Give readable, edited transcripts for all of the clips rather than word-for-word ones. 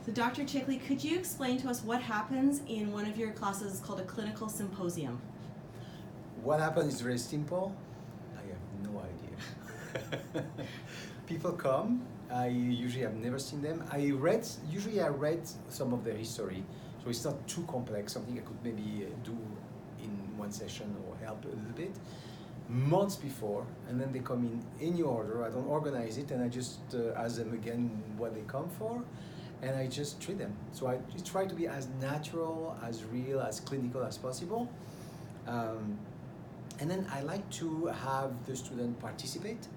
So Dr. Chikly, could you explain to us what happens in one of your classes called a clinical symposium? What happens is very simple. I have no idea. People come. I usually have never seen them. Usually I read some of their history, so it's not too complex, something I could maybe do in one session or help a little bit. Months before, and then they come in your order. I don't organize it, and I just ask them again what they come for, and I just treat them. So I just try to be as natural, as real, as clinical as possible. And then I like to have the student participate.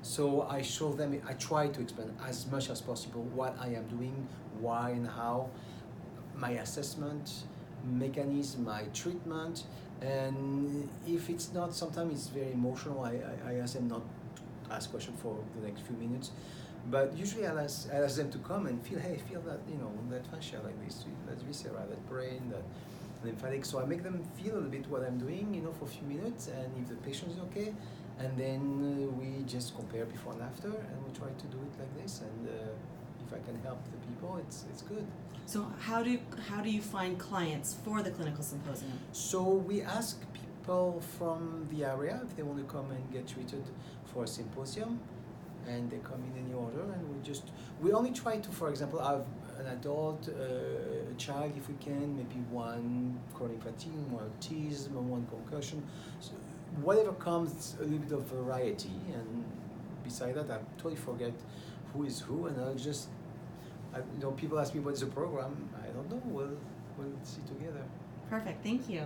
So I show them, I try to explain as much as possible what I am doing, why and how, my assessment mechanism, my treatment. And if it's not, sometimes it's very emotional, I ask them not to ask questions for the next few minutes. But usually I ask them to come and feel that, that fascia like this, that viscera, that brain, that lymphatic. So I make them feel a little bit what I'm doing, for a few minutes, and if the patient is okay, and then we just compare before and after, and we try to do it like this. And if I can help the people, it's good. So how do you find clients for the clinical symposium? So we ask people from the area if they want to come and get treated for a symposium, and they come in any order, and we only try to, for example, have an adult, a child if we can, maybe one chronic fatigue, one autism, and one concussion. So whatever comes, a little bit of variety, and beside that, I totally forget who is who, and I'll just, people ask me what is the program. I don't know. We'll see together. Perfect. Thank you.